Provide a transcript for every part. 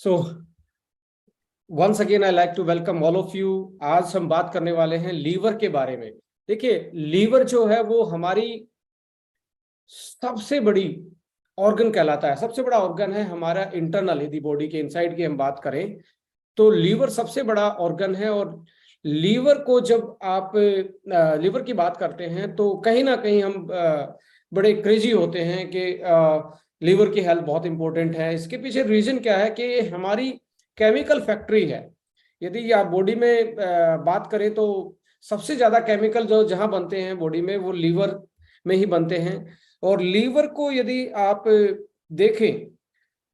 So once again I like to welcome all of you. आज हम बात करने वाले हैं लीवर के बारे में। देखिए, लीवर जो है वो हमारी सबसे बड़ी ऑर्गन कहलाता है। सबसे बड़ा ऑर्गन है हमारा इंटरनल, यदि बॉडी के इनसाइड की हम बात करें तो लीवर सबसे बड़ा ऑर्गन है। और लीवर को जब आप लीवर की बात करते हैं तो कहीं ना कहीं हम बड़े क्रेजी होते हैं कि लीवर की हेल्थ बहुत इंपॉर्टेंट है। इसके पीछे रीजन क्या है कि हमारी केमिकल फैक्ट्री है। यदि आप बॉडी में बात करें तो सबसे ज्यादा केमिकल जो जहां बनते हैं बॉडी में वो लीवर में ही बनते हैं। और लीवर को यदि आप देखें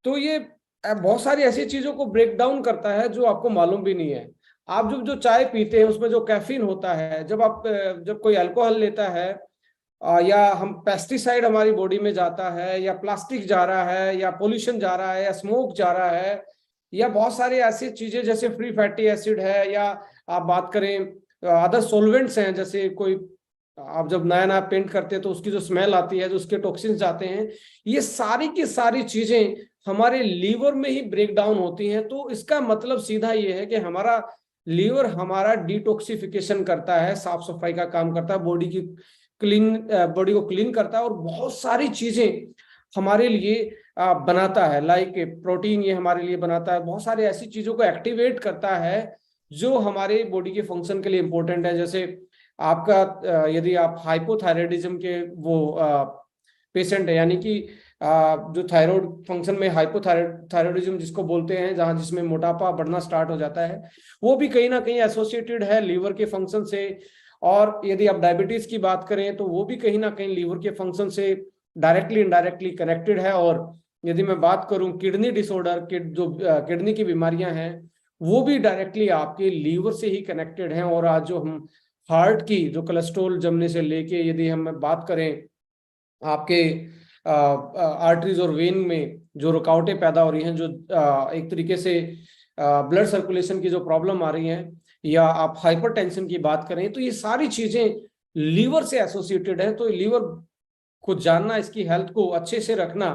तो ये बहुत सारी ऐसी चीजों को ब्रेक डाउन करता है जो आपको मालूम भी नहीं है। आप जब जो चाय पीते हैं उसमें जो कैफीन होता है, जब कोई अल्कोहल लेता है, या हम पेस्टिसाइड हमारी बॉडी में जाता है, या प्लास्टिक जा रहा है, या पोल्यूशन जा रहा है, या स्मोक जा रहा है, या बहुत सारी ऐसी चीजें जैसे फ्री फैटी एसिड है, या आप बात करें अदर सॉल्वेंट्स हैं, जैसे कोई आप जब नया नया पेंट करते हैं तो उसकी जो स्मेल आती है, जो उसके टॉक्सिन्स जाते हैं, ये सारी की सारी चीजें हमारे लीवर में ही ब्रेक डाउन होती हैं। तो इसका मतलब सीधा ये है कि हमारा लीवर हमारा डिटॉक्सिफिकेशन करता है, साफ सफाई का काम करता है, बॉडी को क्लीन करता है और बहुत सारी चीजें हमारे लिए बनाता है। लाइक प्रोटीन ये हमारे लिए बनाता है, बहुत सारी ऐसी चीजों को एक्टिवेट करता है जो हमारे बॉडी के फंक्शन के लिए इंपॉर्टेंट है। जैसे आपका यदि आप हाइपोथायराइडिज्म के वो पेशेंट है, यानी कि जो थायराइड फंक्शन में हाइपोथायराइडिज्म जिसको बोलते हैं, जहां जिसमें मोटापा बढ़ना स्टार्ट हो जाता है, वो भी कहीं ना कहीं एसोसिएटेड है लीवर के फंक्शन से। और यदि आप डायबिटीज की बात करें तो वो भी कहीं ना कहीं लीवर के फंक्शन से डायरेक्टली इनडायरेक्टली कनेक्टेड है। और यदि मैं बात करूं किडनी डिसऑर्डर के, जो किडनी की बीमारियां हैं, वो भी डायरेक्टली आपके लीवर से ही कनेक्टेड हैं। और आज जो हम हार्ट की जो कोलेस्ट्रॉल जमने से लेके, यदि हम बात करें आपके आर्टरीज और वेन में जो रुकावटें पैदा हो रही हैं, जो एक तरीके से ब्लड सर्कुलेशन की जो प्रॉब्लम आ रही है, या आप हाइपरटेंशन की बात करें, तो ये सारी चीजें लीवर से एसोसिएटेड है। तो लीवर को जानना, इसकी हेल्थ को अच्छे से रखना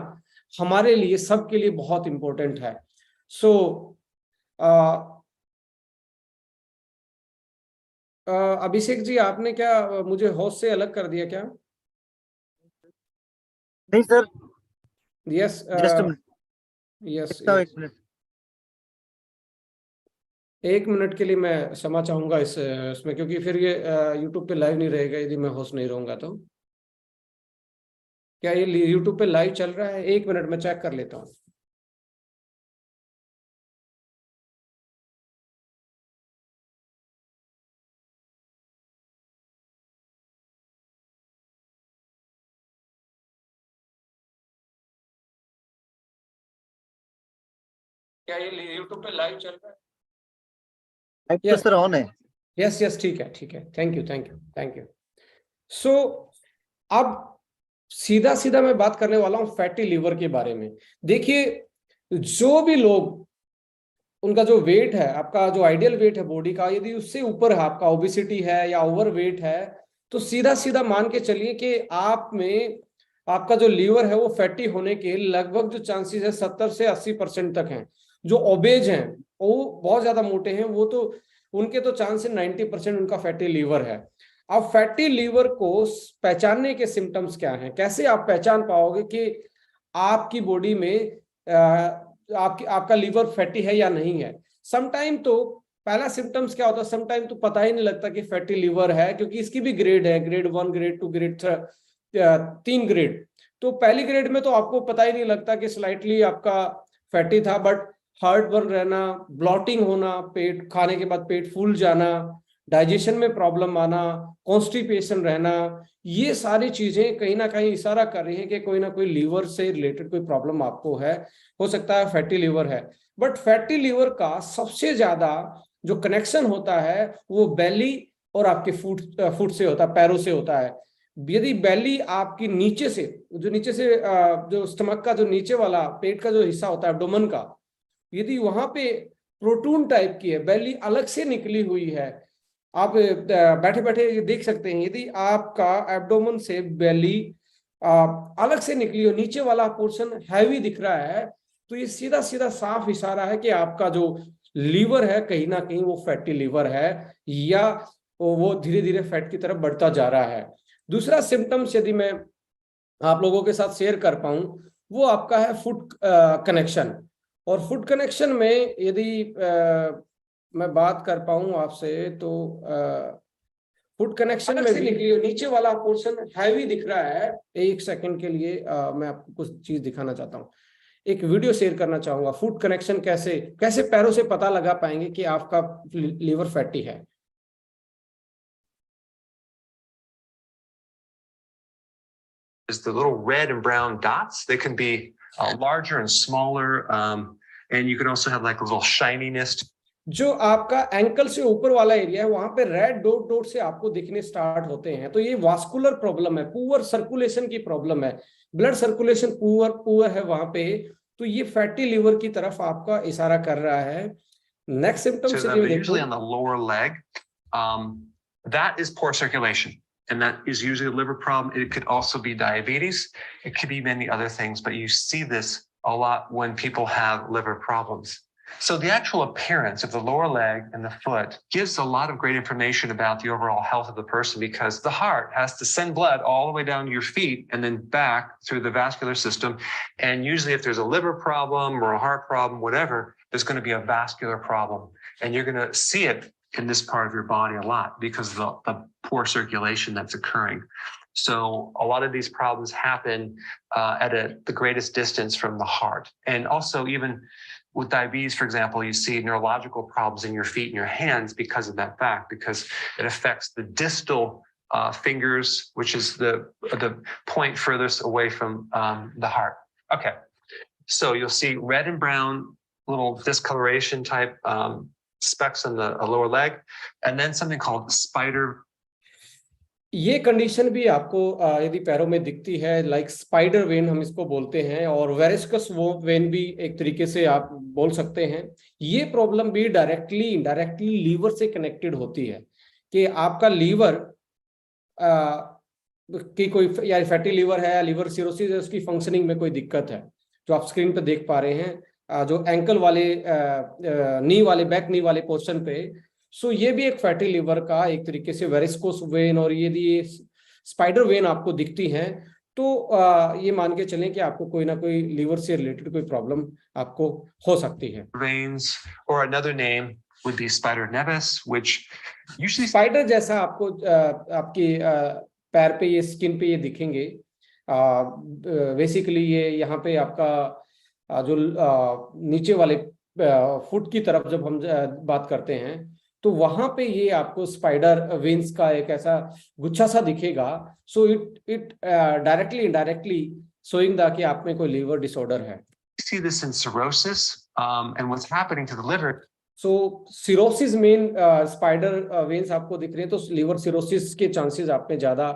हमारे लिए, सबके लिए बहुत इंपॉर्टेंट है। सो अभिषेक जी, आपने क्या मुझे होस्ट से अलग कर दिया क्या? नहीं sir, yes just minute. Yes एक यस, मिनट। 1 मिनट के लिए मैं क्षमा चाहूंगा इसमें, क्योंकि फिर ये यूट्यूब पे लाइव नहीं रहेगा यदि मैं होस्ट नहीं रहूंगा तो। क्या ये यूट्यूब पे लाइव चल रहा है? 1 मिनट में चेक कर लेता हूँ। क्या ये यूट्यूब पे लाइव चल रहा है? लाइव तो यस सर ऑन है। यस यस, ठीक है ठीक है, thank you thank you thank you. So अब सीधा सीधा मैं बात करने वाला हूँ फैटी लीवर के बारे में। देखिए, जो भी लोग, उनका जो वेट है, आपका जो आइडियल वेट है बॉडी का, यदि उससे ऊपर है, आपका ओबेसिटी है या ओवर वेट है, तो सीधा सीधा मान के चलिए कि आप में आपका जो लीवर है वो फैटी होने के लगभग जो चांसेस है 70 से 80% तक हैं। जो ओबेज हैं, वो बहुत ज्यादा मोटे हैं, वो तो उनके तो चांस है 90% उनका फैटी लीवर है। अब फैटी लीवर को पहचानने के सिम्टम्स क्या हैं, कैसे आप पहचान पाओगे कि आपकी बॉडी में आपका लीवर फैटी है या नहीं है? समटाइम तो पहला सिम्टम्स क्या होता है, समटाइम तो पता ही नहीं लगता कि फैटी लीवर है, क्योंकि इसकी भी ग्रेड है, ग्रेड 1, ग्रेड 2, ग्रेड 3 ग्रेड। तो पहली ग्रेड में तो आपको पता ही नहीं लगता कि स्लाइटली आपका फैटी था, बट हार्ट बर्न रहना, ब्लॉटिंग होना, पेट खाने के बाद पेट फूल जाना, डाइजेशन में प्रॉब्लम आना, कॉन्स्टिपेशन रहना, ये सारी चीजें कहीं ना कहीं इशारा कर रही हैं कि कोई ना कोई लीवर से रिलेटेड कोई प्रॉब्लम आपको है। हो सकता है फैटी लीवर है। बट फैटी लीवर का सबसे ज्यादा जो कनेक्शन होता है वो बेली और आपके फुट से होता है, पैरों से होता है। यदि बेली आपकी नीचे से, जो स्टमक का जो नीचे वाला पेट का जो हिस्सा होता है, एब्डोमेन का, यदि वहां पे प्रोटून टाइप की है, बेली अलग से निकली हुई है, आप बैठे बैठे ये देख सकते हैं, यदि आपका एब्डोमेन से बेली अलग से निकली हो, नीचे वाला पोर्शन हैवी दिख रहा है, तो ये सीधा सीधा साफ इशारा है कि आपका जो लीवर है कहीं ना कहीं वो फैटी लीवर है, या वो धीरे धीरे फैट की तरफ बढ़ता जा रहा है। दूसरा सिम्टम्स यदि मैं आप लोगों के साथ शेयर कर पाऊं, वो आपका है फुट कनेक्शन। और फुट कनेक्शन में यदि मैं बात कर पाऊं आपसे, तो फुट कनेक्शन में भी नीचे वाला पोर्शन हैवी दिख रहा है। एक सेकंड के लिए मैं आपको कुछ चीज दिखाना चाहता हूँ, एक वीडियो शेयर करना चाहूंगा। फुट कनेक्शन कैसे कैसे पैरों से पता लगा पाएंगे कि आपका लीवर फैटी है। Is the little red and brown dots. They can be larger and smaller, and you can also have like a little shininess. जो आपका एंकल से ऊपर वाला एरिया है वहां पे रेड डॉट डॉट से आपको दिखने स्टार्ट होते हैं, तो ये वास्कुलर प्रॉब्लम है, पुअर सर्कुलेशन की प्रॉब्लम है, ब्लड सर्कुलेशन पुअर है वहां पे, तो ये फैटी लिवर की तरफ आपका इशारा कर रहा है। Next symptom So they're usually on the lower leg. That is poor circulation, and that is usually a liver problem. It could also be diabetes. It could be many other things, but you see this a lot when people have liver problems. So the actual appearance of the lower leg and the foot gives a lot of great information about the overall health of the person, because the heart has to send blood all the way down to your feet and then back through the vascular system. And usually if there's a liver problem or a heart problem, whatever, there's going to be a vascular problem. And you're going to see it in this part of your body a lot because of the poor circulation that's occurring. So a lot of these problems happen at the greatest distance from the heart. And also even with diabetes, for example, you see neurological problems in your feet and your hands because of that fact, because it affects the distal fingers, which is the point furthest away from the heart. Okay, so you'll see red and brown little discoloration type specks on the lower leg, and then something called spider. ये condition भी आपको यदि पैरों में दिखती है, like spider when हम इसको बोलते हैं, और वेरिस्कस वेन भी एक तरीके से आप बोल सकते हैं। ये प्रॉब्लम भी डायरेक्टली इनडायरेक्टली लीवर से कनेक्टेड होती है, कि आपका लीवर की कोई या फैटी लीवर है या लीवर सिरोसिस है, उसकी फंक्शनिंग में कोई दिक्कत है, जो आप स्क्रीन पे देख पा रहे हैं, जो एंकल वाले नी वाले बैक नी वाले पोर्शन पे। सो ये भी एक फैटी लिवर का एक तरीके से वेरिस्कोस वेन, और ये स्पाइडर वेन आपको दिखती हैं, तो ये मान के चलें कि आपको कोई ना कोई लीवर से रिलेटेड कोई प्रॉब्लम आपको हो सकती है। Veins, or another name would be spider nevis, which usually spider जैसा आपको आपकी पैर पे ये स्किन पे ये दिखेंगे। बेसिकली ये यहाँ पे आपका जो नीचे वाले फुट की तरफ जब हम बात करते हैं, तो वहां पे ये आपको स्पाइडर वेन्स का एक ऐसा गुच्छा सा दिखेगा। So it directly indirectly showing that कि आप में कोई लीवर डिसऑर्डर है। see this in cirrhosis, and what's happening to the liver. So cirrhosis main spider veins आपको दिख रहे हैं, तो लीवर सिरोसिस के चांसेस आप में ज्यादा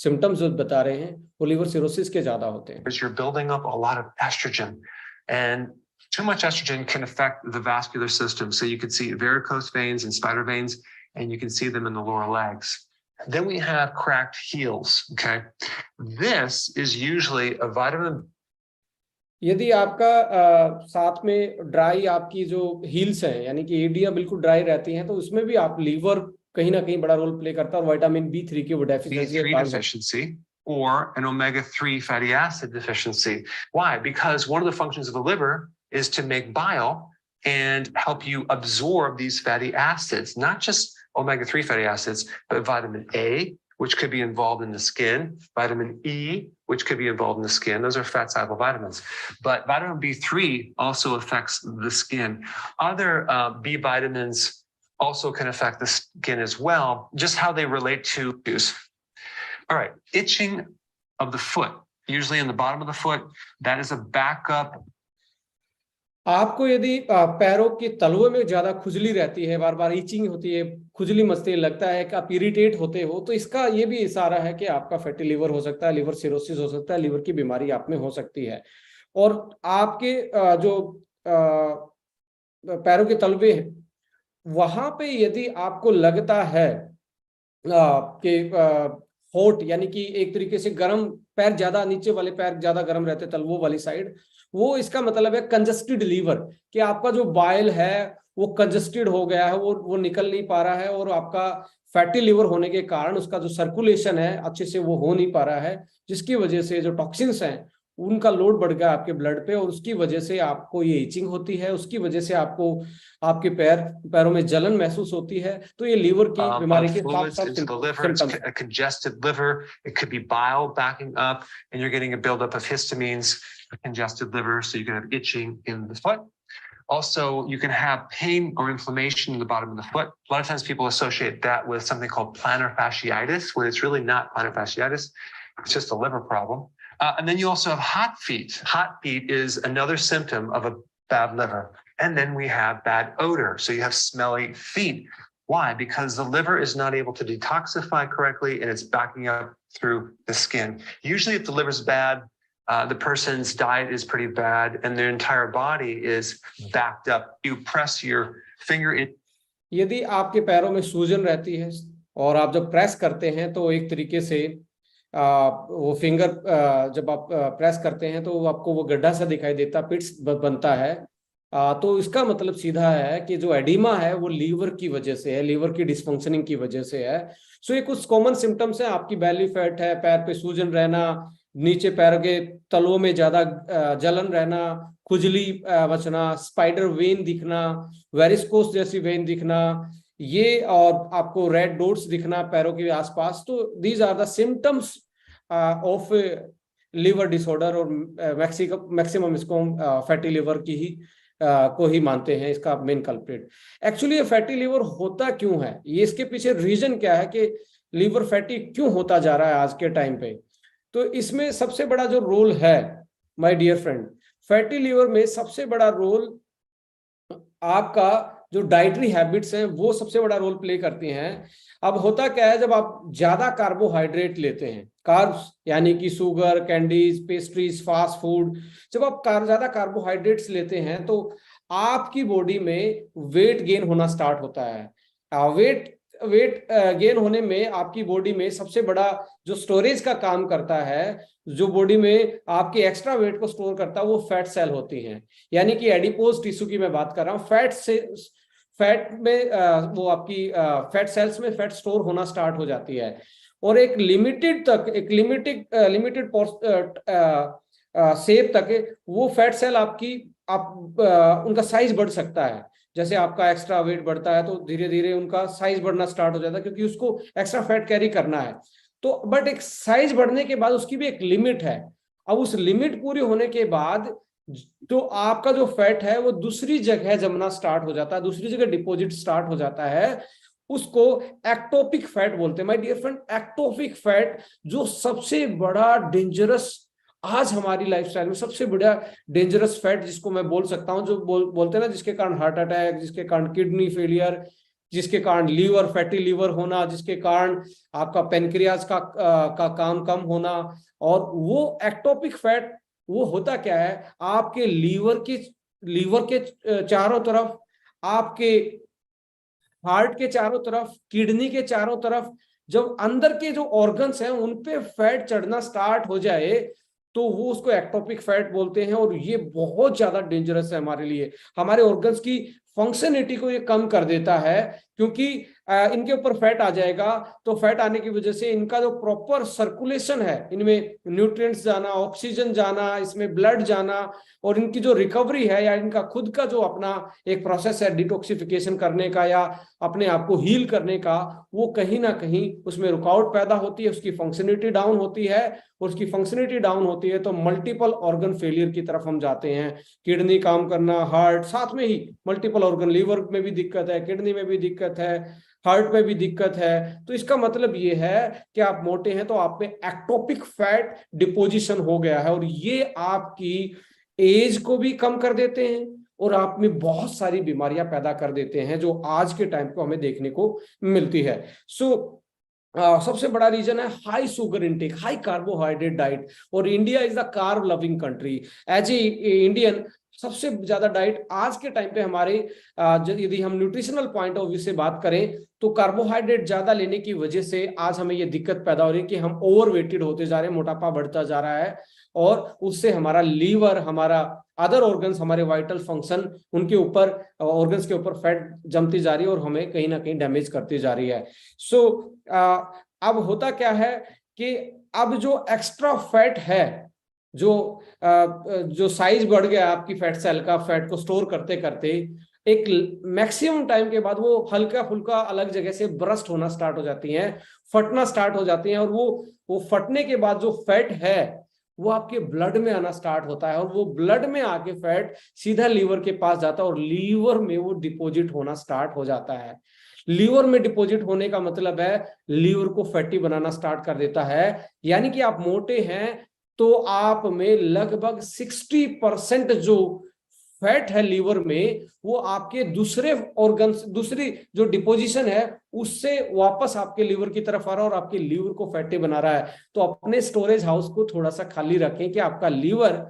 सिम्टम्स जो बता रहे हैं वो लीवर सिरोसिस के ज्यादा होते हैं। You're building up a lot of estrogen, and too much estrogen can affect the vascular system. So you can see varicose veins and spider veins, and you can see them in the lower legs. Then we have cracked heels. Okay, this is usually a vitamin. यदि आपका साथ में dry आपकी जो heels हैं, यानी कि एडियां बिल्कुल ड्राई रहती हैं, तो उसमें भी आप लीवर कहीं ना कहीं बड़ा रोल प्ले करता है, और विटामिन B3 की वो B3 deficiency or an omega-3 fatty acid deficiency. Why? Because one of the functions of the liver is to make bile and help you absorb these fatty acids, not just omega-3 fatty acids, but vitamin A, which could be involved in the skin, vitamin E, which could be involved in the skin. Those are fat soluble vitamins. But vitamin B3 also affects the skin. Other B vitamins also can affect the skin as well, just how they relate to use. All right, itching of the foot, usually in the bottom of the foot, that is a backup. आपको यदि पैरों के तलवों में ज्यादा खुजली रहती है, बार बार itching होती है, खुजली मचती है, लगता है कि आप इरिटेट होते हो, तो इसका ये भी इशारा है कि आपका फैटी लिवर हो सकता है, लिवर सिरोसिस हो सकता है, लिवर की बीमारी आप में हो सकती है। और आपके जो पैरों के तलवे हैं वहां पे यदि आपको लगता है कि हॉट, यानी कि एक तरीके से गर्म, पैर ज्यादा, नीचे वाले पैर ज्यादा गर्म रहते हैं, तलवों वाली साइड, वो इसका मतलब है कंजस्टेड लीवर, कि आपका जो बाइल है वो कंजस्टेड हो गया है, वो निकल नहीं पा रहा है, और आपका फैटी लीवर होने के कारण उसका जो सर्कुलेशन है अच्छे से वो हो नहीं पा रहा है, जिसकी वजह से जो टॉक्सिन्स हैं उनका लोड बढ़ गया आपके ब्लड पे, और उसकी वजह से आपको ये इचिंग होती है, उसकी वजह से आपको आपके पैरों में जलन महसूस होती है। तो ये लीवर की बीमारी के fluids into the liver, it's symptoms. a congested liver, it could be bile backing up, and you're getting a buildup of histamines, a congested liver, so you can have itching in the foot. Also, you can have pain or inflammation in the bottom of the foot. A lot of times people associate that with something called plantar fasciitis, when it's really not plantar fasciitis, it's just a liver problem. And then you also have hot feet. Hot feet is another symptom of a bad liver. And then we have bad odor. So you have smelly feet. Why? Because the liver is not able to detoxify correctly, and it's backing up through the skin. Usually if the liver's bad, the person's diet is pretty bad and their entire body is backed up. You press your finger in. यदि आपके पैरों में सूजन रहती है और आप जब प्रेस करते हैं तो एक तरीके से वो फिंगर जब आप प्रेस करते हैं तो आपको वो गड्ढा सा दिखाई देता, पिट्स बनता है, तो इसका मतलब सीधा है कि जो एडिमा है वो लीवर की वजह से है, लीवर की डिसफंक्शनिंग की वजह से है। सो ये कुछ कॉमन सिम्टम्स है, आपकी बेली फैट है, पैर पे सूजन रहना, नीचे पैरों के तलवों में ज्यादा जलन रहना, खुजली मचना, स्पाइडर वेन दिखना, वेरिस्कोस जैसी वेन दिखना, ये, और आपको रेड डॉट्स दिखना पैरों के आसपास। तो these are the symptoms of liver disorder, और मैक्सिमम इसको फैटी लिवर की ही को ही मानते हैं इसका मेन कल्प्रिट। एक्चुअली ये फैटी लिवर होता क्यों है, ये इसके पीछे रीजन क्या है कि लिवर फैटी क्यों होता जा रहा है आज के टाइम पे। तो इसमें सबसे बड़ा जो रोल है my dear friend, fatty liver में सबसे बड़ा रोल आपका जो डाइटरी हैबिट्स हैं वो सबसे बड़ा रोल प्ले करती हैं। अब होता क्या है, जब आप ज्यादा कार्बोहाइड्रेट लेते हैं, कार्ब्स यानी कि sugar, candies, pastries, fast food, जब आप ज्यादा कार्बोहाइड्रेट्स लेते हैं तो आपकी बॉडी में वेट गेन होना स्टार्ट होता है। वेट गेन होने में आपकी बॉडी में सबसे बड़ा जो स्टोरेज का काम करता है, जो बॉडी में आपके एक्स्ट्रा वेट को स्टोर करता है, वो फैट सेल होती हैं, यानी कि एडिपोज टिश्यू की मैं बात कर रहा हूँ। फैट में वो आपकी फैट सेल्स में फैट स्टोर होना स्टार्ट हो जाती है, और एक लिमिटेड शेप तक वो फैट सेल उनका साइज बढ़ सकता है। जैसे आपका एक्स्ट्रा वेट बढ़ता है तो धीरे धीरे उनका साइज बढ़ना स्टार्ट हो जाता है, क्योंकि उसको एक्स्ट्रा फैट कैरी करना है। तो बट एक साइज बढ़ने के बाद उसकी भी एक लिमिट है। अब उस लिमिट पूरी होने के बाद तो आपका जो फैट है वो दूसरी जगह जमना स्टार्ट हो जाता है, दूसरी जगह डिपॉजिट स्टार्ट हो जाता है, उसको एक्टोपिक फैट बोलते हैं। My dear friend, ectopic fat जो सबसे बड़ा डेंजरस, आज हमारी लाइफस्टाइल में सबसे बड़ा डेंजरस फैट जिसको मैं बोल सकता हूं, जो बोलते हैं ना, जिसके कारण हार्ट अटैक, जिसके कारण किडनी फेलियर, जिसके कारण लीवर, फैटी लीवर होना, जिसके कारण आपका पेनक्रियाज का काम कम होना। और वो एक्टोपिक फैट वो होता क्या है, आपके लीवर के चारों तरफ, आपके हार्ट के चारों तरफ, किडनी के चारों तरफ, जब अंदर के जो ऑर्गन्स हैं उन पे फैट चढ़ना स्टार्ट हो जाए तो वो उसको एक्टोपिक फैट बोलते हैं। और ये बहुत ज्यादा डेंजरस है हमारे लिए, हमारे ऑर्गन्स की फंक्शनलिटी को ये कम कर देता है, क्योंकि इनके ऊपर फैट आ जाएगा तो फैट आने की वजह से इनका जो प्रॉपर सर्कुलेशन है, इनमें न्यूट्रिएंट्स जाना, ऑक्सीजन जाना, इसमें ब्लड जाना, और इनकी जो रिकवरी है या इनका खुद का जो अपना एक प्रोसेस है डिटॉक्सिफिकेशन करने का या अपने आप को हील करने का, वो कहीं ना कहीं उसमें रुकावट पैदा होती है, उसकी फंक्शनलिटी डाउन होती है। और उसकी फंक्शनलिटी डाउन होती है तो मल्टीपल ऑर्गन फेलियर की तरफ हम जाते हैं। किडनी काम करना, हार्ट, साथ में ही मल्टीपल ऑर्गन, लीवर में भी दिक्कत है, किडनी में भी दिक्कत है, हार्ट में भी दिक्कत है। तो इसका मतलब ये है कि आप मोटे हैं तो आप में एक्टोपिक फैट डिपोजिशन हो गया है, और ये आपकी एज को भी कम कर देते हैं और आप में बहुत सारी बीमारियां पैदा कर देते हैं जो आज के टाइम को हमें देखने को मिलती है। सबसे बड़ा रीजन है high sugar intake, high carbohydrate diet. और India is the carb loving country. As a Indian, सबसे ज्यादा डाइट आज के टाइम पे हमारे यदि हम न्यूट्रिशनल पॉइंट ऑफ व्यू से बात करें तो कार्बोहाइड्रेट ज्यादा लेने की वजह से आज हमें ये दिक्कत पैदा हो रही है कि हम ओवरवेटेड होते जा रहे हैं, मोटापा बढ़ता जा रहा है और उससे हमारा लीवर, हमारा अदर ऑर्गन्स, हमारे वाइटल फंक्शन, उनके ऊपर ऑर्गन्स के ऊपर फैट जमती जा रही है और हमें कहीं ना कहीं डैमेज करती जा रही है। सो अब होता क्या है कि अब जो एक्स्ट्रा फैट है, जो साइज बढ़ गया आपकी फैट सेल का, फैट को स्टोर करते करते एक मैक्सिमम टाइम के बाद वो हल्का फुल्का अलग जगह से ब्रस्ट होना स्टार्ट हो जाती हैं, फटना स्टार्ट हो जाती हैं और वो फटने के बाद जो फैट है वो आपके ब्लड में आना स्टार्ट होता है और वो ब्लड में आके फैट सीधा लीवर के पास जाता है और लीवर में वो डिपॉजिट होना स्टार्ट हो जाता है। लीवर में डिपॉजिट होने का मतलब है लीवर को फैटी बनाना स्टार्ट कर देता है। यानी कि आप मोटे हैं तो आप में लगभग 60% जो फैट है लीवर में वो आपके दूसरे ऑर्गन्स, दूसरी जो डिपोजिशन है उससे वापस आपके लीवर की तरफ आ रहा है और आपके लीवर को फैटी बना रहा है। तो अपने स्टोरेज हाउस को थोड़ा सा खाली रखें कि आपका लीवर,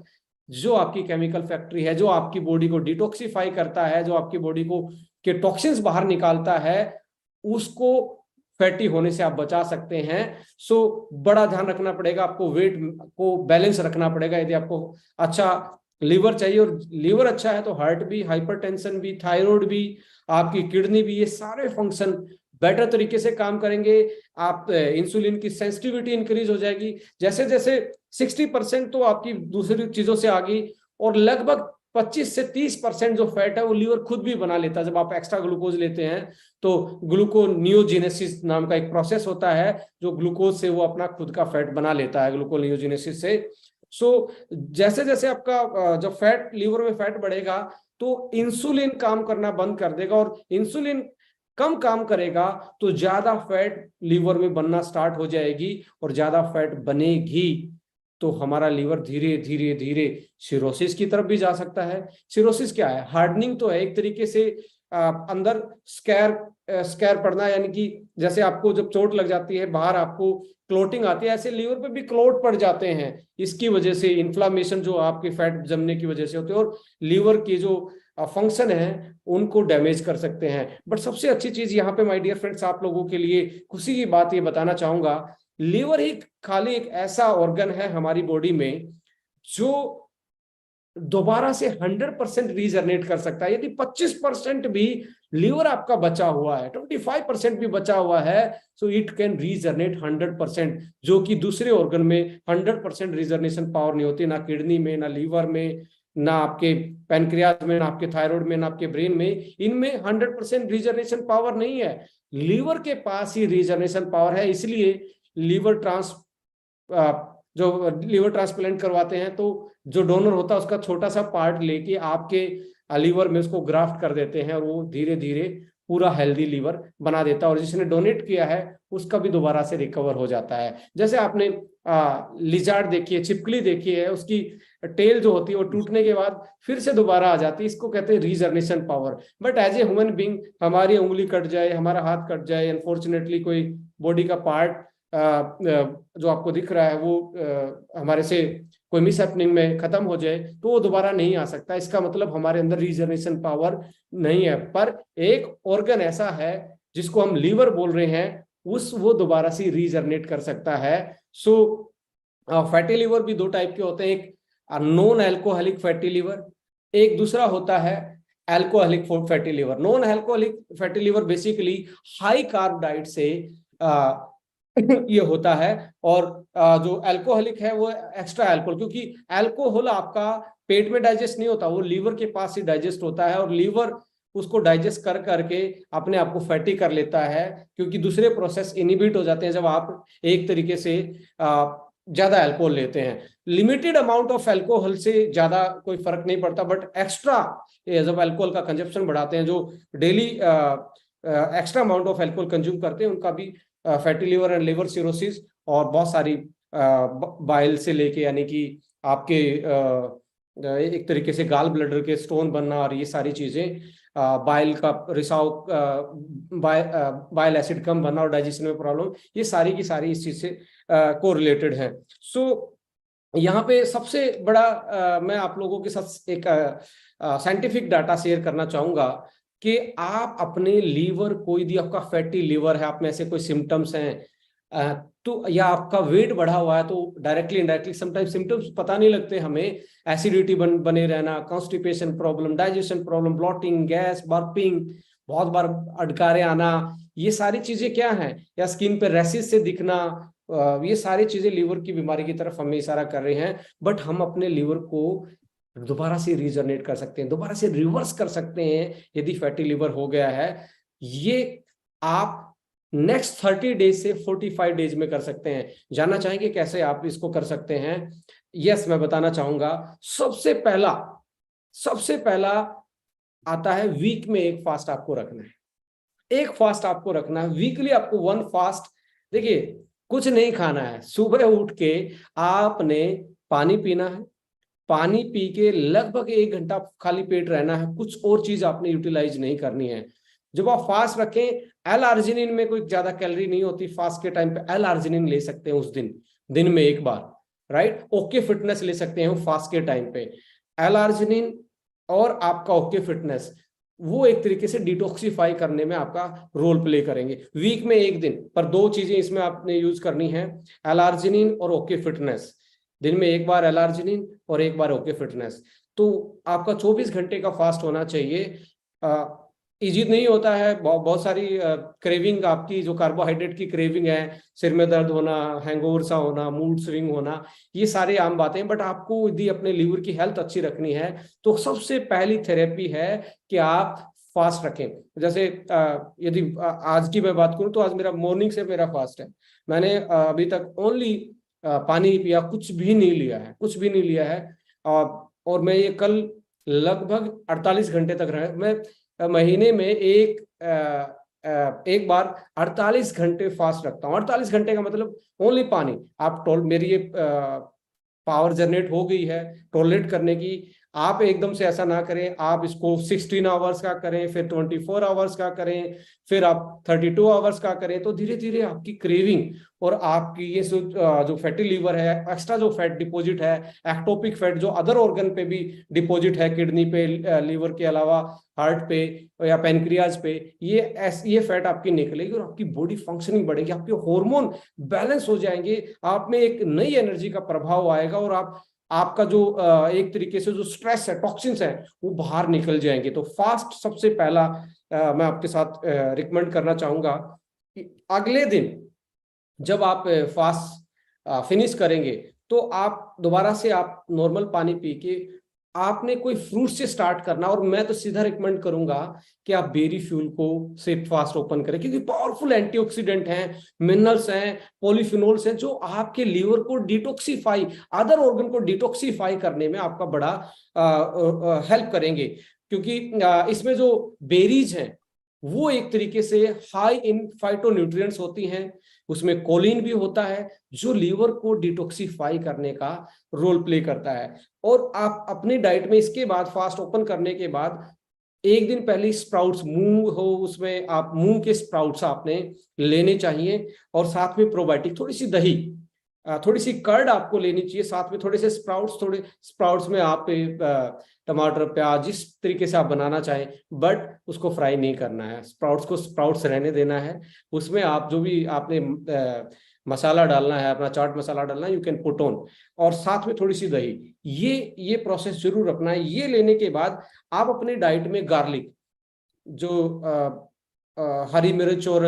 जो आपकी केमिकल फैक्ट्री है, जो आपकी बॉडी को डिटॉक्सिफाई करता है, जो आपकी बॉडी को के टॉक्सिन्स बाहर निकालता है, उसको फैटी होने से आप बचा सकते हैं। सो बड़ा ध्यान रखना पड़ेगा, आपको वेट को बैलेंस रखना पड़ेगा। यदि आपको अच्छा लीवर चाहिए और लीवर अच्छा है तो हार्ट भी, हाइपरटेंशन भी, थायराइड भी, आपकी किडनी भी, ये सारे फंक्शन बेटर तरीके से काम करेंगे। आप इंसुलिन की सेंसिटिविटी इंक्रीज हो जाएगी। जैसे जैसे 60% तो आपकी दूसरी चीजों से आ गई और लगभग 25 से 30% जो फैट है वो लीवर खुद भी बना लेता है। जब आप एक्स्ट्रा ग्लूकोज लेते हैं तो ग्लूकोनियोजेनेसिस नाम का एक प्रोसेस होता है जो ग्लूकोज से वो अपना खुद का फैट बना लेता है, ग्लूकोनियोजेनेसिस से। सो जैसे जैसे आपका जब फैट, लीवर में फैट बढ़ेगा तो इंसुलिन काम करना बंद कर देगा और इंसुलिन कम काम करेगा तो ज्यादा फैट लीवर में बनना स्टार्ट हो जाएगी और ज्यादा फैट बनेगी तो हमारा लीवर धीरे धीरे धीरे सिरोसिस की तरफ भी जा सकता है। सिरोसिस क्या है? हार्डनिंग तो है एक तरीके से, अंदर स्कैर पड़ना, यानी कि जैसे आपको जब चोट लग जाती है बाहर आपको क्लोटिंग आती है, ऐसे लीवर पे भी क्लोट पड़ जाते हैं। इसकी वजह से इन्फ्लामेशन जो आपके फैट जमने की वजह से होती है और लीवर की जो फंक्शन है उनको डैमेज कर सकते हैं। बट सबसे अच्छी चीज यहाँ पे माय डियर फ्रेंड्स, आप लोगों के लिए खुशी की बात ये बताना चाहूंगा, लीवर ही खाली एक ऐसा ऑर्गन है हमारी बॉडी में जो दोबारा से 100% रीजनरेट कर सकता है। यदि 25% भी लीवर आपका बचा हुआ है, 25% भी बचा हुआ है, सो इट कैन रीजनरेट 100%, जो कि दूसरे ऑर्गन में 100% रीजनरेशन पावर नहीं होती, ना किडनी में, ना लीवर में, ना आपके पैनक्रियाज में, ना आपके थायराइड में, ना आपके ब्रेन में। इनमें 100% रीजनरेशन पावर नहीं है, लीवर के पास ही रीजनरेशन पावर है। इसलिए जो लीवर ट्रांसप्लांट करवाते हैं तो जो डोनर होता है उसका छोटा सा पार्ट लेके आपके लीवर में उसको ग्राफ्ट कर देते हैं और वो धीरे धीरे पूरा हेल्दी लीवर बना देता है और जिसने डोनेट किया है उसका भी दोबारा से रिकवर हो जाता है। जैसे आपने लिजार्ड देखी है, छिपकली देखी है, उसकी टेल जो होती है वो टूटने के बाद फिर से दोबारा आ जाती है, इसको कहते हैं regeneration power. But as a human being, हमारी उंगली कट जाए, हमारा हाथ कट जाए, अनफॉर्चुनेटली कोई बॉडी का पार्ट जो आपको दिख रहा है वो हमारे से कोई मिस हैपनिंग में खत्म हो जाए तो वो दोबारा नहीं आ सकता। इसका मतलब हमारे अंदर रीजनरेशन पावर नहीं है। पर एक ऑर्गन ऐसा है जिसको हम लीवर बोल रहे हैं, वो दोबारा से रीजनरेट कर सकता है। सो फैटी लीवर भी दो टाइप के होते हैं, एक नॉन एल्कोहलिक फैटी लीवर, एक दूसरा होता है alcoholic fatty liver. Non alcoholic fatty liver basically high carb diet से ये होता है और जो अल्कोहलिक है वो एक्स्ट्रा अल्कोहल, क्योंकि अल्कोहल आपका पेट में डाइजेस्ट नहीं होता, वो लीवर के पास ही डाइजेस्ट होता है और लीवर उसको डाइजेस्ट कर करके अपने आप को फैटी कर लेता है, क्योंकि दूसरे प्रोसेस इनहिबिट हो जाते हैं जब आप एक तरीके से ज्यादा अल्कोहल लेते हैं। लिमिटेड अमाउंट ऑफ अल्कोहल से ज्यादा कोई फर्क नहीं पड़ता, बट एक्स्ट्रा जब अल्कोहल का कंजप्शन बढ़ाते हैं, जो daily extra amount of alcohol consume करते हैं, उनका भी fatty liver and liver cirrhosis और बहुत सारी बाइल से लेके, यानी कि आपके एक तरीके से गाल ब्लडर के स्टोन बनना और ये सारी चीजें, बाइल का रिसाव, बाइल एसिड कम बनना और डाइजेशन में प्रॉब्लम, ये सारी की सारी इस चीज से कोरिलेटेड है। सो यहाँ पे सबसे बड़ा मैं आप लोगों के साथ एक साइंटिफिक डाटा शेयर करना चाहूंगा कि आप अपने लीवर, कोई भी आपका फैटी लीवर है, आप में ऐसे कोई सिम्टम्स हैं तो, या आपका वेट बढ़ा हुआ है, तो डायरेक्टली इनडायरेक्टली समटाइम्स सिम्टम्स पता नहीं लगते हमें, एसिडिटी बने रहना, constipation problem, digestion problem, blotting, gas, burping, बहुत बार अडकारे आना, ये सारी चीजें क्या हैं, या स्किन पे रैशेस से दिखना, ये सारी चीजें लीवर की बीमारी की तरफ हमें इशारा कर रहे हैं। बट हम अपने लीवर को दोबारा से रीजनरेट कर सकते हैं, दोबारा से रिवर्स कर सकते हैं यदि फैटी लीवर हो गया है। ये आप नेक्स्ट 30 डेज से 45 डेज में कर सकते हैं। जानना चाहेंगे कैसे आप इसको कर सकते हैं? यस, मैं बताना चाहूंगा। सबसे पहला आता है, वीक में एक फास्ट आपको रखना है। एक फास्ट आपको रखना है वीकली, आपको वन फास्ट। देखिए, कुछ नहीं खाना है, सुबह उठ के आपने पानी पीना है, पानी पी के लगभग 1 घंटा खाली पेट रहना है, कुछ और चीज आपने यूटिलाइज नहीं करनी है। जब आप फास्ट रखें, एल आर्जिनिन में कोई ज्यादा कैलोरी नहीं होती, फास्ट के टाइम पे एल आर्जिनिन ले सकते हैं उस दिन में एक बार, राइट। ओके फिटनेस ले सकते हैं फास्ट के टाइम पे। एल आर्जिनिन और आपका ओके फिटनेस, वो एक तरीके से डिटॉक्सिफाई करने में आपका रोल प्ले करेंगे। वीक में एक दिन पर 2 चीजें इसमें आपने यूज करनी है, एल आर्जिनिन और ओके फिटनेस। दिन में एक बार एल आर्जिनिन और एक बार ओके फिटनेस। तो आपका 24 घंटे का फास्ट होना चाहिए। इजी नहीं होता है, बहुत सारी क्रेविंग, आपकी जो कार्बोहाइड्रेट की क्रेविंग है, सिर में दर्द होना, हैंगओवर सा होना, मूड स्विंग होना, ये सारे आम बातें हैं। बट आपको यदि अपने लीवर की हेल्थ अच्छी रखनी है तो सबसे पहली थेरेपी है कि आप फास्ट रखें। जैसे यदि आज की मैं बात करूं तो आज मेरा मॉर्निंग से मेरा फास्ट है। मैंने अभी तक ओनली पानी ही पिया, कुछ भी नहीं लिया है, कुछ भी नहीं लिया है। और मैं ये कल लगभग 48 घंटे तक रहा। मैं महीने में एक बार 48 घंटे फास्ट रखता हूँ। 48 घंटे का मतलब ओनली पानी। आप मेरी ये पावर जनरेट हो गई है टॉलरेट करने की। आप एकदम से ऐसा ना करें, आप इसको 16 आवर्स का करें, फिर 24 आवर्स का करें, फिर आप 32 आवर्स का करें, तो धीरे धीरे आपकी क्रेविंग और आपकी ये जो फैटी लीवर है, एक्स्ट्रा जो फैट डिपॉजिट है, एक्टोपिक फैट जो अदर ऑर्गन पे भी डिपॉजिट है, किडनी पे, लीवर के अलावा हार्ट पे या पैनक्रियाज पे, ये फैट आपकी निकलेगी और आपकी बॉडी फंक्शनिंग बढ़ेगी, आपके हार्मोन बैलेंस हो जाएंगे, आप में एक नई एनर्जी का प्रभाव आएगा और आपका जो एक तरीके से जो स्ट्रेस है, टॉक्सिन्स है, वो बाहर निकल जाएंगे। तो फास्ट सबसे पहला मैं आपके साथ रिकमेंड करना चाहूंगा कि अगले दिन जब आप फास्ट फिनिश करेंगे तो आप दोबारा से आप नॉर्मल पानी पी के आपने कोई फ्रूट से स्टार्ट करना। और मैं तो सीधा रिकमेंड करूंगा कि आप बेरी फ्यूल को से फास्ट ओपन करें, क्योंकि पावरफुल एंटीऑक्सीडेंट हैं, मिनरल्स हैं, पॉलीफिनोल्स हैं, जो आपके लीवर को डिटॉक्सिफाई, अदर ऑर्गन को डिटॉक्सिफाई करने में आपका बड़ा हेल्प करेंगे। क्योंकि इसमें जो बेरीज हैं वो एक तरीके से हाई इन फाइटोन्यूट्रिएंट्स होती हैं, उसमें कोलिन भी होता है जो लीवर को डिटॉक्सिफाई करने का रोल प्ले करता है। और आप अपनी डाइट में इसके बाद फास्ट ओपन करने के बाद एक दिन पहले स्प्राउट्स, मूंग हो, उसमें आप मूंग के स्प्राउट्स आपने लेने चाहिए, और साथ में प्रोबायोटिक, थोड़ी सी दही, थोड़ी सी कर्ड आपको लेनी चाहिए, साथ में थोड़े से स्प्राउट्स। थोड़े स्प्राउट्स में आप टमाटर, प्याज, जिस तरीके से आप बनाना चाहें, बट उसको फ्राई नहीं करना है, स्प्राउट्स को स्प्राउट्स रहने देना है। उसमें आप जो भी आपने मसाला डालना है, अपना चाट मसाला डालना है, यू कैन पुट ऑन, और साथ में थोड़ी सी दही। ये प्रोसेस जरूर रखना है। ये लेने के बाद आप अपनी डाइट में गार्लिक, जो हरी मिर्च और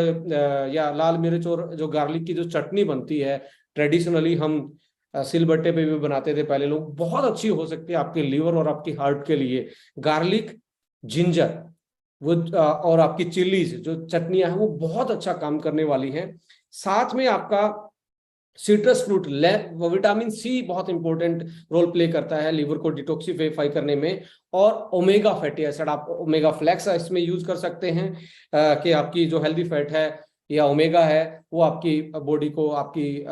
या लाल मिर्च और जो गार्लिक की जो चटनी बनती है, ट्रेडिशनली हम सिलबट्टे पे भी बनाते थे पहले लोग, बहुत अच्छी हो सकती है आपके लीवर और आपकी हार्ट के लिए। गार्लिक, जिंजर, वो और आपकी चिल्लीज जो चटनियां हैं, वो बहुत अच्छा काम करने वाली हैं। साथ में आपका सिट्रस फ्रूट, विटामिन सी बहुत इंपॉर्टेंट रोल प्ले करता है लीवर को डिटॉक्सिफाई करने में। और ओमेगा फैटी एसिड, आप ओमेगा फ्लैक्स इसमें यूज कर सकते हैं कि आपकी जो हेल्दी फैट है या ओमेगा है, वो आपकी बॉडी को, आपकी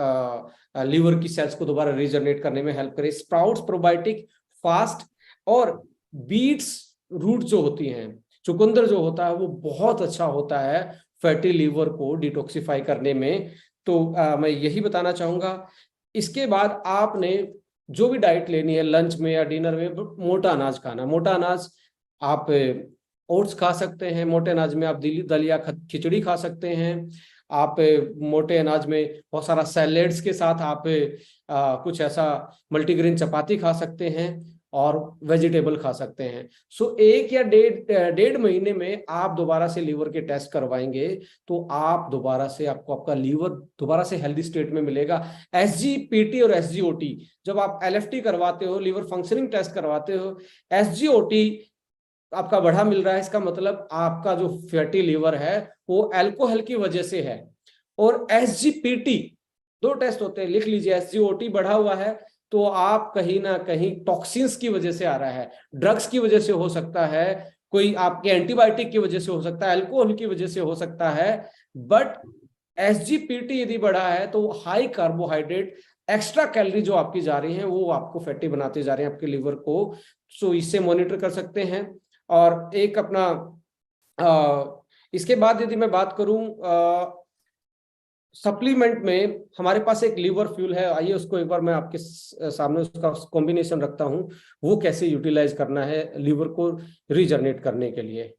लीवर की सेल्स को दोबारा रीजनरेट करने में हेल्प करे। स्प्राउट्स, प्रोबायोटिक, फास्ट, और बीट्स रूट जो होती हैं, चुकंदर जो होता है, वो बहुत अच्छा होता है फैटी लीवर को डिटॉक्सिफाई करने में। तो मैं यही बताना चाहूंगा। इसके बाद आपने जो भी डाइट लेनी है लंच में या डिनर में, मोटा अनाज खाना। मोटा अनाज आप ओट्स खा सकते हैं, मोटे अनाज में आप दलिया खिचड़ी खा सकते हैं, आप मोटे अनाज में बहुत सारा सैलेड्स के साथ आप कुछ ऐसा मल्टीग्रेन चपाती खा सकते हैं और वेजिटेबल खा सकते हैं। सो 1 या डेढ़ महीने में आप दोबारा से लीवर के टेस्ट करवाएंगे तो आप दोबारा से आपको आपका लीवर दोबारा से हेल्दी स्टेट में मिलेगा। SGPT और SGOT जब आप LFT करवाते हो, लीवर फंक्शनिंग टेस्ट करवाते हो, SGOT आपका बढ़ा मिल रहा है, इसका मतलब आपका जो फैटी लीवर है वो अल्कोहल की वजह से है। और SGPT 2 टेस्ट होते हैं, लिख लीजिए। SGOT बढ़ा हुआ है तो आप कहीं ना कहीं टॉक्सिन्स की वजह से आ रहा है, ड्रग्स की वजह से हो सकता है, कोई आपके एंटीबायोटिक की वजह से हो सकता है, अल्कोहल की वजह से हो सकता है। बट SGPT यदि बढ़ा है तो हाई कार्बोहाइड्रेट एक्स्ट्रा कैलोरी जो आपकी जा रही है वो आपको फैटी बनाते जा रहे हैं आपके लीवर को। सो इससे मॉनिटर कर सकते हैं। और एक अपना इसके बाद यदि मैं बात करूं सप्लीमेंट में, हमारे पास एक लीवर फ्यूल है। आइए उसको एक बार मैं आपके सामने उसका कॉम्बिनेशन रखता हूं, वो कैसे यूटिलाइज करना है लीवर को रीजनरेट करने के लिए।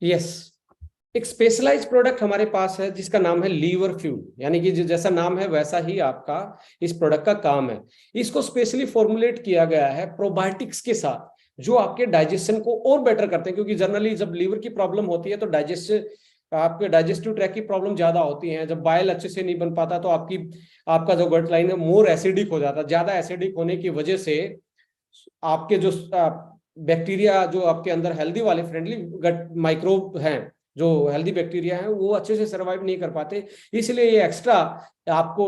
यस, एक स्पेशलाइज प्रोडक्ट हमारे पास है जिसका नाम है लीवर फ्यूल, यानी कि जैसा नाम है वैसा ही आपका इस प्रोडक्ट का काम है। इसको स्पेशली फॉर्मुलेट किया गया है प्रोबायोटिक्स के साथ जो आपके डाइजेशन को और बेटर करते हैं, क्योंकि जनरली जब लीवर की प्रॉब्लम होती है तो आपके डाइजेस्टिव ट्रैक की प्रॉब्लम ज्यादा होती है। जब बाइल अच्छे से नहीं बन पाता तो आपका जो गट लाइन है मोर एसिडिक हो जाता है। ज्यादा एसिडिक होने की वजह से आपके जो बैक्टीरिया जो आपके अंदर हेल्दी वाले फ्रेंडली गट माइक्रोब हैं, जो हेल्दी बैक्टीरिया हैं, वो अच्छे से सर्वाइव नहीं कर पाते। इसलिए ये एक्स्ट्रा आपको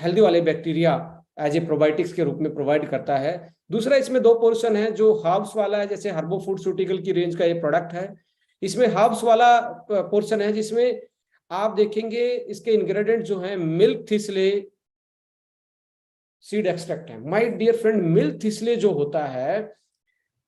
हेल्दी वाले बैक्टीरिया एज ए प्रोबायोटिक्स के रूप में प्रोवाइड करता है। दूसरा, इसमें 2 पोर्शन है। जो हर्ब्स वाला है, जैसे हर्बो फूडस्यूटिकल की रेंज का ये प्रोडक्ट है, इसमें हर्ब्स वाला पोर्शन है जिसमें आप देखेंगे इसके इंग्रेडिएंट जो है मिल्क थिसले सीड एक्सट्रैक्ट है। माय डियर फ्रेंड, मिल्क थिसले जो होता है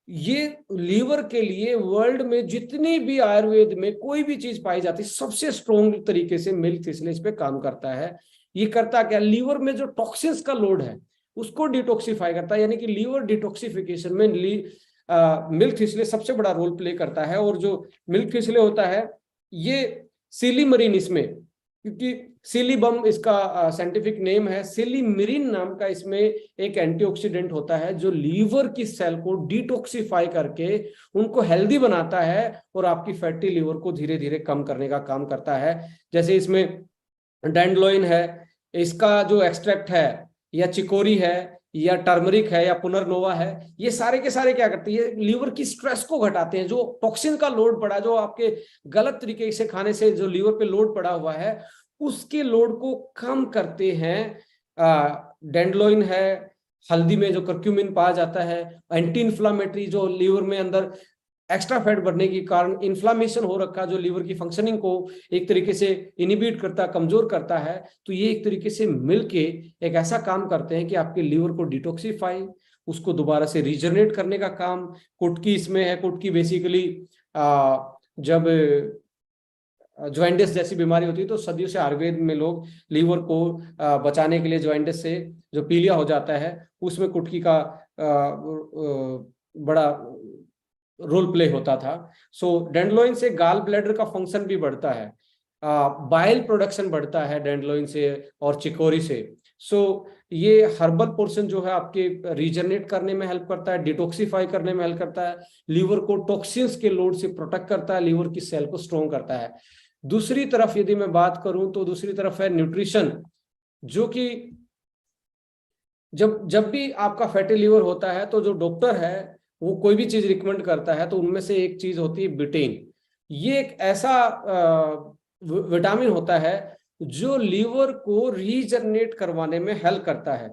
ये लीवर के लिए वर्ल्ड में जितनी भी आयुर्वेद में कोई भी चीज पाई जाती है सबसे स्ट्रॉन्ग तरीके से मिल्क थिसले इस पे काम करता है। ये करता क्या, लीवर में जो टॉक्सिन्स का लोड है उसको डिटॉक्सिफाई करता है, यानी कि लीवर डिटॉक्सिफिकेशन में मिल्क थिसले सबसे बड़ा रोल प्ले करता है। और जो मिल्क थिसले होता है ये सिलीमरीन, इसमें क्योंकि सिलीबम इसका साइंटिफिक नेम है, सिलीमरीन नाम का इसमें एक एंटीऑक्सीडेंट होता है जो लीवर की सेल को डिटॉक्सिफाई करके उनको हेल्दी बनाता है और आपकी फैटी लीवर को धीरे धीरे कम करने का काम करता है। जैसे इसमें डैंडलोइन है, इसका जो एक्सट्रैक्ट है, या चिकोरी है, या टर्मरिक है, या पुनर्नोवा है, ये सारे के सारे क्या करते हैं, लीवर की स्ट्रेस को घटाते हैं। जो टॉक्सिन का लोड पड़ा, जो आपके गलत तरीके से खाने से जो लीवर पे लोड पड़ा हुआ है उसके लोड को कम करते हैं। डैंडलोइन है, हल्दी में जो कर्क्यूमिन पाया जाता है, एंटी इन्फ्लामेटरी, जो लीवर में अंदर एक्स्ट्रा फैट बढ़ने के कारण इन्फ्लामेशन हो रखा जो लीवर की फंक्शनिंग को एक तरीके से इनिबिट करता, कमजोर करता है, तो ये एक तरीके से मिलके एक ऐसा काम करते हैं कि आपके लीवर को डिटॉक्सिफाई, उसको दोबारा से रीजनरेट करने का काम। कुटकी इसमें है। कुटकी बेसिकली जब ज्वाइंटिस जैसी बीमारी होती है तो सदियों से आयुर्वेद में लोग लीवर को बचाने के लिए ज्वाइंटिस से जो पीलिया हो जाता है उसमें कुटकी का बड़ा रोल प्ले होता था। सो डैंडलोइन से गाल ब्लैडर का फंक्शन भी बढ़ता है, बाइल प्रोडक्शन बढ़ता है डैंडलोइन से और चिकोरी से। सो ये हर्बल पोर्शन जो है आपके रीजनरेट करने में हेल्प करता है, डिटॉक्सिफाई करने में हेल्प करता है, लीवर को टॉक्सिन्स के लोड से प्रोटेक्ट करता है, लीवर की सेल को स्ट्रॉन्ग करता है। दूसरी तरफ यदि मैं बात करूं तो दूसरी तरफ है न्यूट्रिशन, जो कि जब भी आपका फैटी लीवर होता है तो जो डॉक्टर है वो कोई भी चीज रिकमेंड करता है तो उनमें से एक चीज होती है बिटेन। ये एक ऐसा विटामिन होता है जो लीवर को रीजनरेट करवाने में हेल्प करता है,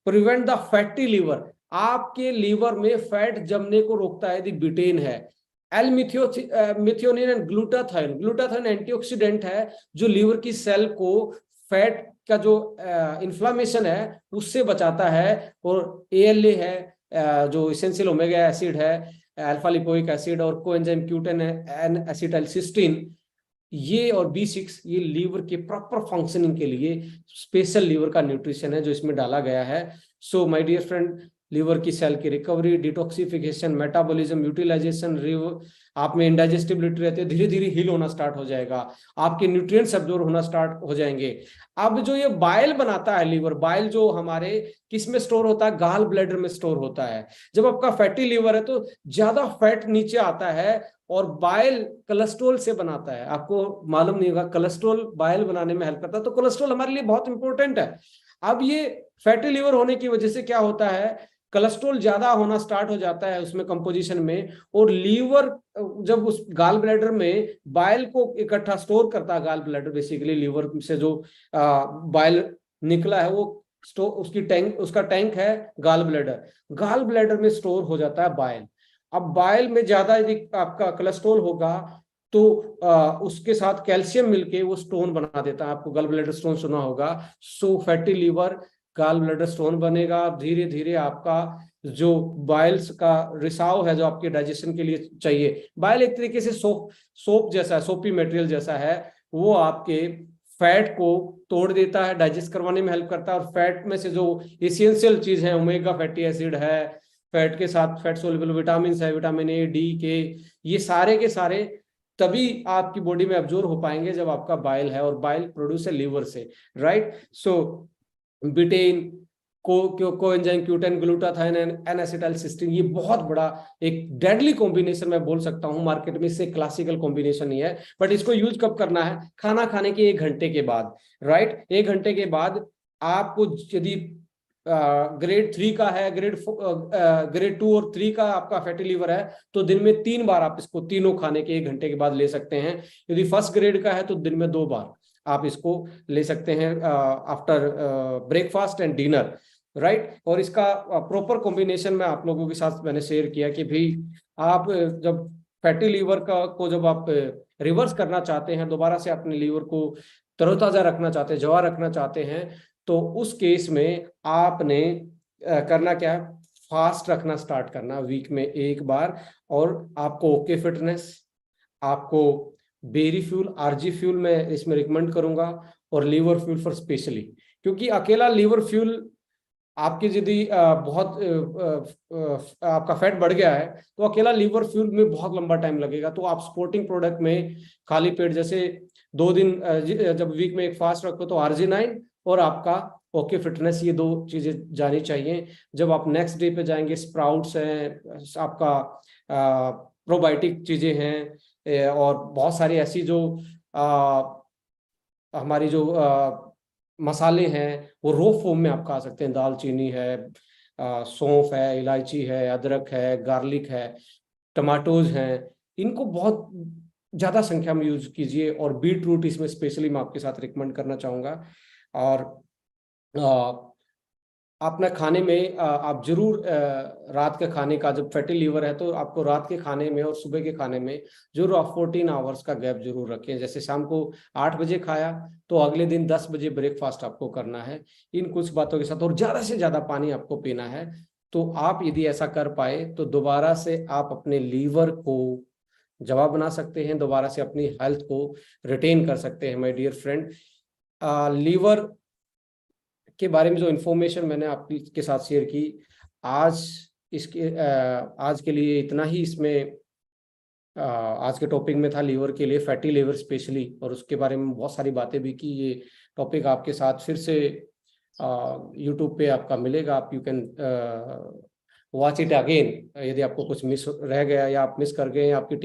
प्रिवेंट द फैटी लीवर। आपके लीवर में फैट जमने को रोकता है यदि बिटेन है। Methionine and glutathione. Glutathione antioxidant है जो लीवर की सेल को फैट का जो इन्फ्लामेशन है उससे बचाता है। और ALA है जो इसेंशियल ओमेगा एसिड है, अल्फा लिपोइक एसिड और कोएंजाइम क्यूटेन एन एसिटाइलसिस्टीन, ये और B6 ये लीवर के प्रॉपर फंक्शनिंग के लिए स्पेशल लीवर का न्यूट्रिशन है जो इसमें डाला गया है। So my dear friend, liver की सेल की रिकवरी, डिटॉक्सिफिकेशन, मेटाबॉलिज्म, यूटिलाइजेशन, आप में इंडाइजेस्टिबिलिटी रहती है, धीरे धीरे हील होना स्टार्ट हो जाएगा, आपके न्यूट्रिएंट्स अब्जॉर्ब होना स्टार्ट हो जाएंगे। अब जो ये बाइल बनाता है लीवर, बाइल जो हमारे किस में स्टोर होता है, गाल ब्लैडर में स्टोर होता है। जब आपका फैटी लीवर है तो ज्यादा फैट नीचे आता है और बाइल कोलेस्ट्रॉल से बनाता है। आपको मालूम नहीं होगा, कोलेस्ट्रॉल बाइल बनाने में हेल्प करता है, तो कोलेस्ट्रॉल हमारे लिए बहुत इंपॉर्टेंट है। अब ये फैटी लीवर होने की वजह से क्या होता है, कोलेस्ट्रॉल ज्यादा होना स्टार्ट हो जाता है उसमें कंपोजिशन में, और लीवर जब उस गाल ब्लैडर में बाइल को इकट्ठा स्टोर करता है, गाल ब्लैडर बेसिकली लीवर से जो बाइल निकला है वो उसका टैंक है गाल ब्लैडर, गाल ब्लैडर में स्टोर हो जाता है बाइल। अब बाइल में ज्यादा यदि आपका कोलेस्ट्रॉल होगा तो उसके साथ कैल्शियम मिलके वो स्टोन बना देता है, आपको गॉल ब्लैडर स्टोन सुना होगा। So fatty liver gall bladder stone बनेगा, धीरे धीरे आपका जो बाइल्स का रिसाव है जो आपके डाइजेशन के लिए चाहिए, बाइल एक तरीके से सोप जैसा है, सोपी मटेरियल जैसा है, वो आपके फैट को तोड़ देता है, डाइजेस्ट करवाने में हेल्प करता है। और फैट में से जो एसेंशियल चीज है, ओमेगा फैटी एसिड है, फैट के साथ फैट सोल्युबल विटामिन है, विटामिन A, D, K, ये सारे के सारे तभी आपकी बॉडी में अब्जॉर्ब हो पाएंगे जब आपका बाइल है, और बाइल प्रोड्यूस है लीवर से, right. So biotin, coenzyme Q ten, glutathione, N acetylcysteine, ये बहुत बड़ा एक डेडली कॉम्बिनेशन मैं बोल सकता हूं मार्केट में, इससे क्लासिकल कॉम्बिनेशन नहीं है। बट इसको यूज कब करना है, खाना खाने के 1 घंटे के बाद, राइट। 1 घंटे के बाद आपको यदि ग्रेड 3 का है, ग्रेड 2 और 3 का आपका फैटी लीवर है तो दिन में 3 बार आप इसको तीनों खाने के 1 घंटे के बाद ले सकते हैं। यदि फर्स्ट ग्रेड का है तो दिन में 2 बार आप इसको ले सकते हैं after breakfast and dinner, right. और इसका प्रॉपर कॉम्बिनेशन में आप लोगों के साथ मैंने शेयर किया कि भाई आप जब फैटी लीवर को जब आप रिवर्स करना चाहते हैं, दोबारा से अपने लीवर को तरोताजा रखना चाहते हैं, जवा रखना चाहते हैं, तो उस केस में आपने करना क्या है, फास्ट रखना स्टार्ट करना वीक में 1 बार। और आपको ओके फिटनेस, आपको बेरी फ्यूल, RG फ्यूल मैं इसमें रिकमेंड करूंगा, और लीवर फ्यूल फॉर स्पेशली, क्योंकि अकेला लीवर फ्यूल आपकी यदि बहुत आपका फैट बढ़ गया है तो अकेला लीवर फ्यूल में बहुत लंबा टाइम लगेगा। तो आप सपोर्टिंग प्रोडक्ट में खाली पेट जैसे 2 दिन जब वीक में एक फास्ट रखो तो RG9 और आपका ओके फिटनेस, ये 2 चीजें जानी चाहिए। जब आप नेक्स्ट डे पे जाएंगे, स्प्राउट्स हैं, आपका प्रोबायोटिक चीजें हैं, और बहुत सारी ऐसी जो हमारी जो मसाले हैं वो रो फॉर्म में आप खा सकते हैं, दालचीनी है, सौंफ है, इलायची है, अदरक है, गार्लिक है, टमाटोज हैं, इनको बहुत ज्यादा संख्या में यूज कीजिए। और बीट रूट इसमें स्पेशली मैं आपके साथ रिकमेंड करना चाहूंगा। और अपना खाने में आप जरूर रात के खाने का, जब फैटी लीवर है तो आपको रात के खाने में और सुबह के खाने में जरूर आप 14 आवर्स का गैप जरूर रखें। जैसे शाम को 8 बजे खाया तो अगले दिन 10 बजे ब्रेकफास्ट आपको करना है। इन कुछ बातों के साथ, और ज्यादा से ज्यादा पानी आपको पीना है। तो आप यदि ऐसा कर पाए तो दोबारा से आप अपने लीवर को जवाब बना सकते हैं, दोबारा से अपनी हेल्थ को रिटेन कर सकते हैं। माय डियर फ्रेंड, लीवर के बारे में जो इन्फॉर्मेशन मैंने आपके साथ शेयर की आज, आज के लिए इतना ही इसमें आज के टॉपिक में था, लीवर के लिए, फैटी लीवर स्पेशली, और उसके बारे में बहुत सारी बातें भी की। ये टॉपिक आपके साथ फिर से यूट्यूब पे आपका मिलेगा, आप you can watch it again. यदि आपको कुछ मिस रह गया या आप मिस कर गए, आपकी